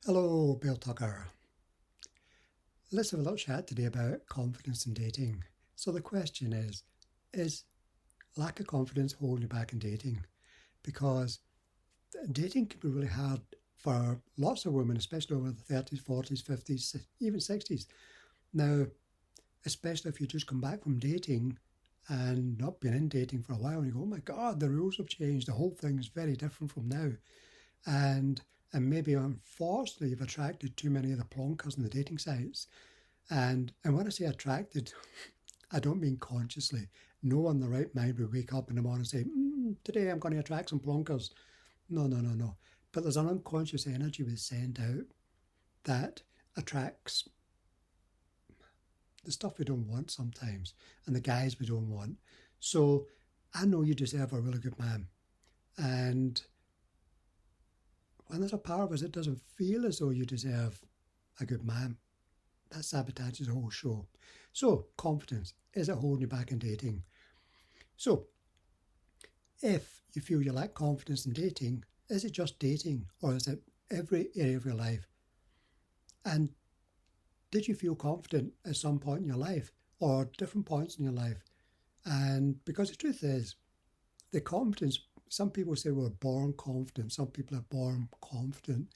Hello, Bill Tucker. Let's have a little chat today about confidence in dating. So the question is lack of confidence holding you back in dating? Because dating can be really hard for lots of women, especially over the 30s, 40s, 50s, even 60s. Now, especially if you just come back from dating and not been in dating for a while and you go, oh my God, the rules have changed. The whole thing is very different from now. And maybe unfortunately you've attracted too many of the plonkers on the dating sites. And when I say attracted, I don't mean consciously. No one in the right mind would wake up in the morning and say, today I'm going to attract some plonkers. No, no, no, no. But there's an unconscious energy we send out that attracts the stuff we don't want sometimes and the guys we don't want. So I know you deserve a really good man. And when there's a part of us that doesn't feel as though you deserve a good man, that sabotages the whole show. So, confidence, is it holding you back in dating? So, if you feel you lack confidence in dating, is it just dating or is it every area of your life? And did you feel confident at some point in your life or different points in your life? And because the truth is, the confidence, some people say we're born confident, some people are born confident.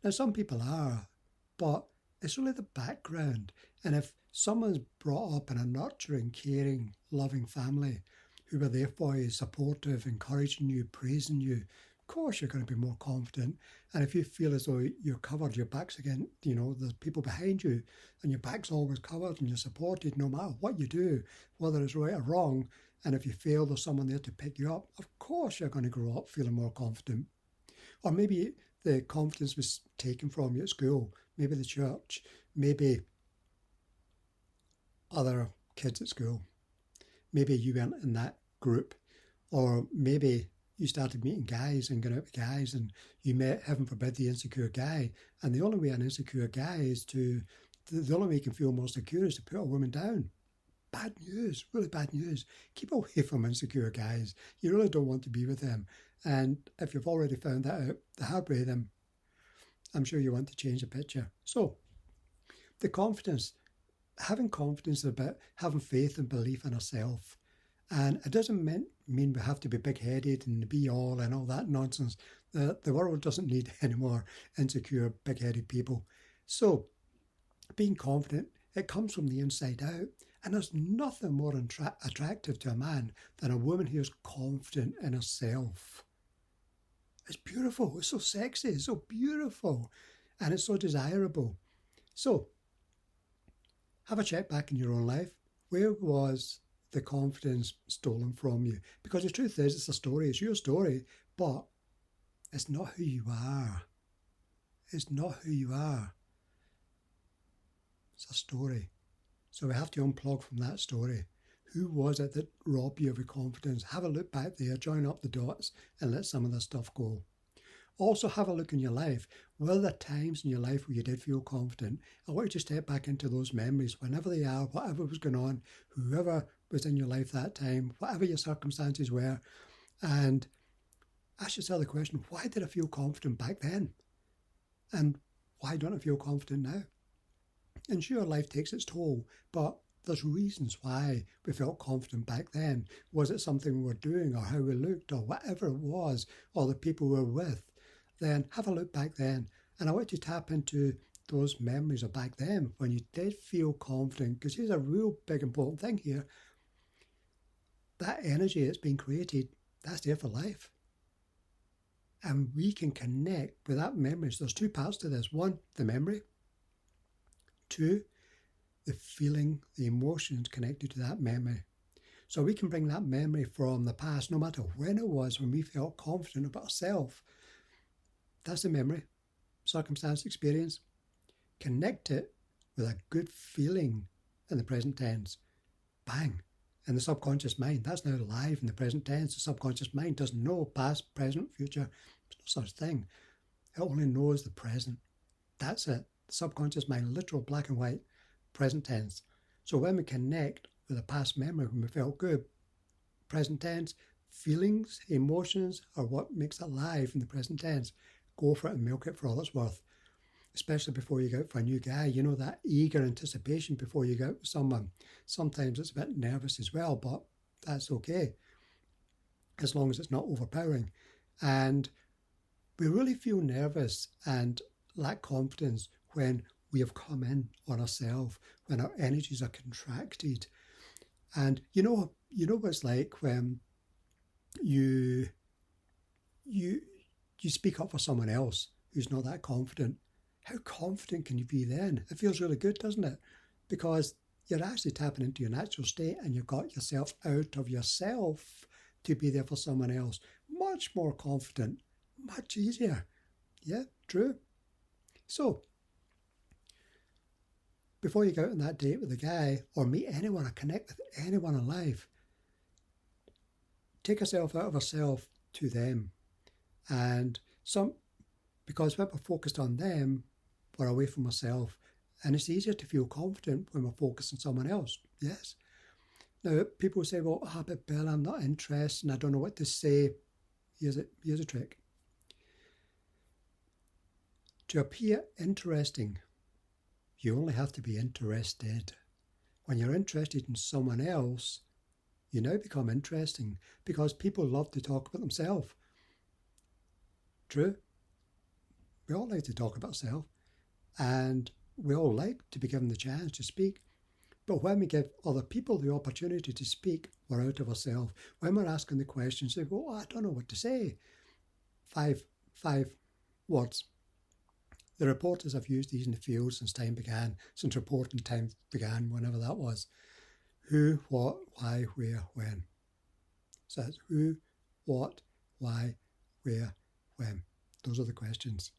Now, some people are, but it's really the background. And if someone's brought up in a nurturing, caring, loving family who were there for you, supportive, encouraging you, praising you, of course you're going to be more confident. And if you feel as though you're covered, your back's against, there's people behind you and your back's always covered and you're supported no matter what you do, whether it's right or wrong. And if you fail, there's someone there to pick you up. Of course you're going to grow up feeling more confident. Or maybe the confidence was taken from you at school, maybe the church, maybe other kids at school. Maybe you weren't in that group, or maybe you started meeting guys and going out with guys and you met, heaven forbid, the insecure guy. And the only way an insecure guy is the only way you can feel more secure is to put a woman down. Bad news, really bad news. Keep away from insecure guys. You really don't want to be with them. And if you've already found that out the hard way, then I'm sure you want to change the picture. So, the confidence, having confidence is about having faith and belief in ourselves. And it doesn't mean we have to be big-headed and be all and all that nonsense. The world doesn't need any more insecure, big-headed people. So, being confident, it comes from the inside out. And there's nothing more attractive to a man than a woman who is confident in herself. It's beautiful. It's so sexy. It's so beautiful. And it's so desirable. So, have a check back in your own life. Where was the confidence stolen from you? Because the truth is, it's a story. It's your story. But it's not who you are. It's not who you are. It's a story. So we have to unplug from that story. Who was it that robbed you of your confidence? Have a look back there, join up the dots and let some of this stuff go. Also have a look in your life. Were there times in your life where you did feel confident? I want you to step back into those memories, whenever they are, whatever was going on, whoever was in your life that time, whatever your circumstances were, and ask yourself the question, why did I feel confident back then? And why don't I feel confident now? And sure, life takes its toll, but there's reasons why we felt confident back then. Was it something we were doing or how we looked or whatever it was, or the people we were with? Then have a look back then. And I want you to tap into those memories of back then when you did feel confident, because here's a real big important thing here. That energy that's been created, that's there for life. And we can connect with that memory. So there's two parts to this. One, the memory. Two, the feeling, the emotions connected to that memory. So we can bring that memory from the past, no matter when it was, when we felt confident about ourselves. That's the memory, circumstance, experience. Connect it with a good feeling in the present tense. Bang. In the subconscious mind, that's now live in the present tense. The subconscious mind doesn't know past, present, future. There's no such thing. It only knows the present. That's it. The subconscious mind, literal black and white, present tense. So when we connect with a past memory, when we felt good, present tense, feelings, emotions are what makes it live in the present tense. Go for it and milk it for all it's worth. especially before you go out for a new guy. You know, that eager anticipation before you go out with someone. Sometimes it's a bit nervous as well, but that's okay, as long as it's not overpowering. And we really feel nervous and lack confidence when we have come in on ourselves, when our energies are contracted. And you know what it's like when you speak up for someone else who's not that confident. How confident can you be then? It feels really good, doesn't it? Because you're actually tapping into your natural state and you've got yourself out of yourself to be there for someone else. Much more confident, much easier. Yeah, true. So, before you go out on that date with a guy or meet anyone or connect with anyone in life, take yourself out of yourself to them. And because when we're focused on them, we're away from ourselves. And it's easier to feel confident when we're focused on someone else. Yes. Now, people say, well, but Bill, I'm not interested and I don't know what to say. Here's a trick. To appear interesting, you only have to be interested. When you're interested in someone else, you now become interesting because people love to talk about themselves. True. We all like to talk about ourselves and we all like to be given the chance to speak. But when we give other people the opportunity to speak, we're out of ourselves. When we're asking the questions, they go, I don't know what to say. Five words. The reporters have used these in the field since reporting time began, whenever that was. Who, what, why, where, when. So it's who, what, why, where, when. Those are the questions.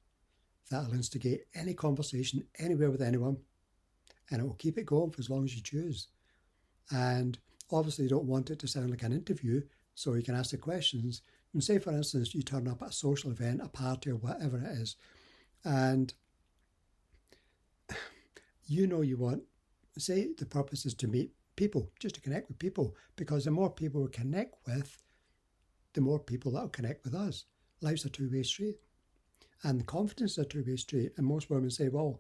That'll instigate any conversation anywhere with anyone, and it will keep it going for as long as you choose. And obviously you don't want it to sound like an interview, so you can ask the questions. And say, for instance, you turn up at a social event, a party, or whatever it is, and you want, say the purpose is to meet people, just to connect with people, because the more people we connect with, the more people that will connect with us. Life's a two-way street. And confidence is a two-way street. And most women say, well,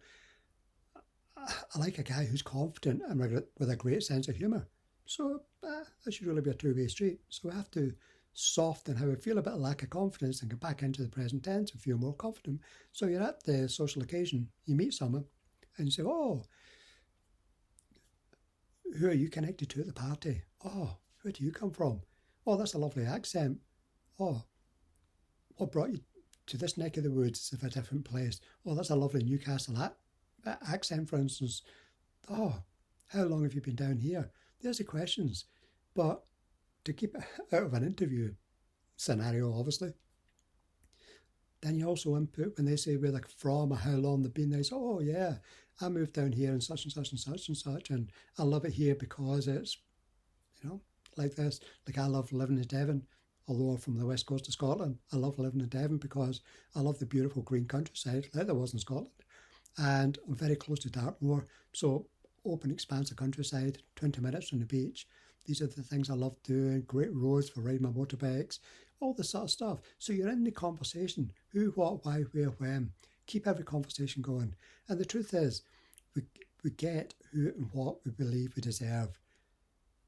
I like a guy who's confident and with a great sense of humour. So that should really be a two-way street. So we have to soften how we feel about a lack of confidence and get back into the present tense and feel more confident. So you're at the social occasion, you meet someone and you say, oh, who are you connected to at the party? Oh, where do you come from? Oh, that's a lovely accent. Oh, what brought you to this neck of the woods of a different place? Oh, that's a lovely Newcastle accent, for instance. Oh, how long have you been down here? There's the questions. But to keep it out of an interview scenario, obviously, then you also input when they say where they're from or how long they've been there. So, oh yeah, I moved down here and such and such and such and such, and I love it here because it's, like this. Like I love living in Devon, although I'm from the west coast of Scotland. I love living in Devon because I love the beautiful green countryside like there was in Scotland. And I'm very close to Dartmoor, so open expanse of countryside, 20 minutes from the beach. These are the things I love doing, great roads for riding my motorbikes, all this sort of stuff. So you're in the conversation, who, what, why, where, when. Keep every conversation going. And the truth is, we get who and what we believe we deserve.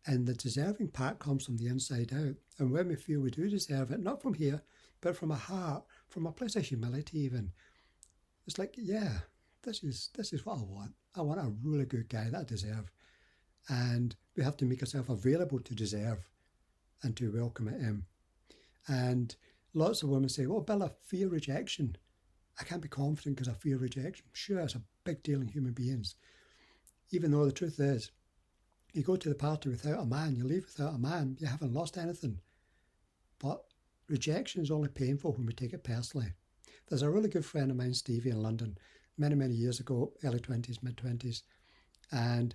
And the deserving part comes from the inside out. And when we feel we do deserve it, not from here, but from a heart, from a place of humility even, it's like, yeah, this is what I want. I want a really good guy that I deserve. And we have to make ourselves available to deserve and to welcome it in. And lots of women say, well, Bill, I fear rejection. I can't be confident because I fear rejection. Sure, it's a big deal in human beings. Even though the truth is, you go to the party without a man, you leave without a man, you haven't lost anything. But rejection is only painful when we take it personally. There's a really good friend of mine, Stevie, in London, many, many years ago, early 20s, mid-20s, and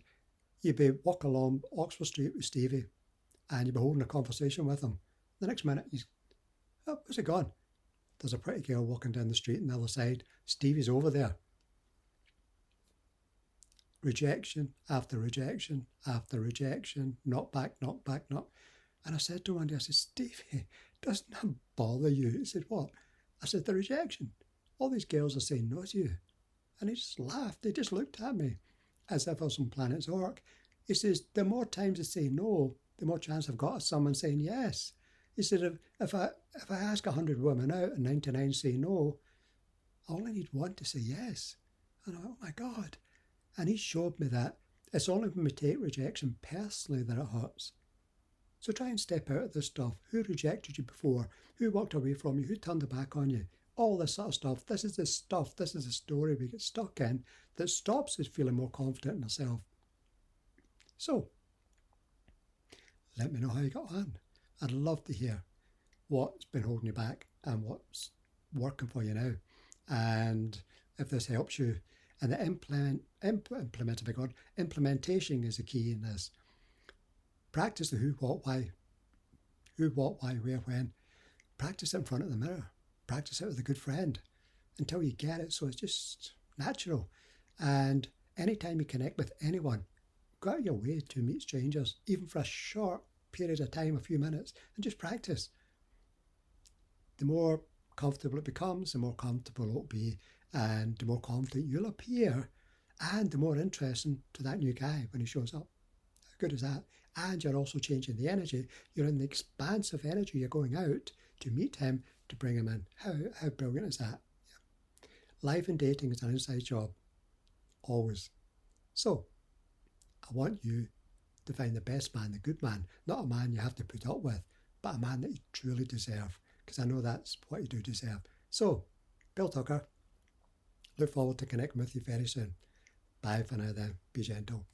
you'd be walking along Oxford Street with Stevie and you'd be holding a conversation with him. The next minute, he's, oh, where's he gone? There's a pretty girl walking down the street on the other side. Stevie's over there. Rejection after rejection after rejection, knock back, knock back, knock. And I said to him one day, I said, Stevie, doesn't that bother you? He said, what? I said, the rejection. All these girls are saying no to you. And he just laughed. He just looked at me as if I was on Planet Zork. He says, the more times I say no, the more chance I've got of someone saying yes. He said, if I ask 100 women out and 99 say no, I only need one to say yes. And I went, oh my God. And he showed me that it's only when we take rejection personally that it hurts. So try and step out of this stuff. Who rejected you before? Who walked away from you? Who turned their back on you? All this sort of stuff. This is the story we get stuck in that stops us feeling more confident in ourselves. So, let me know how you got on. I'd love to hear what's been holding you back and what's working for you now. And if this helps you, and the implementation is the key in this. Practice the who, what, why, where, when. Practice it in front of the mirror. Practice it with a good friend until you get it, so it's just natural. And anytime you connect with anyone, go out of your way to meet strangers, even for a short period of time, a few minutes, and just practice. The more comfortable it becomes, the more comfortable it'll be, and the more confident you'll appear, and the more interesting to that new guy when he shows up. How good is that? And you're also changing the energy. You're in the expansive energy. You're going out to meet him, to bring him in. How brilliant is that? Yeah. Life and dating is an inside job. Always. So, I want you to find the best man, the good man. Not a man you have to put up with, but a man that you truly deserve. Because I know that's what you do deserve. So, Bill Tucker, look forward to connecting with you very soon. Bye for now then. Be gentle.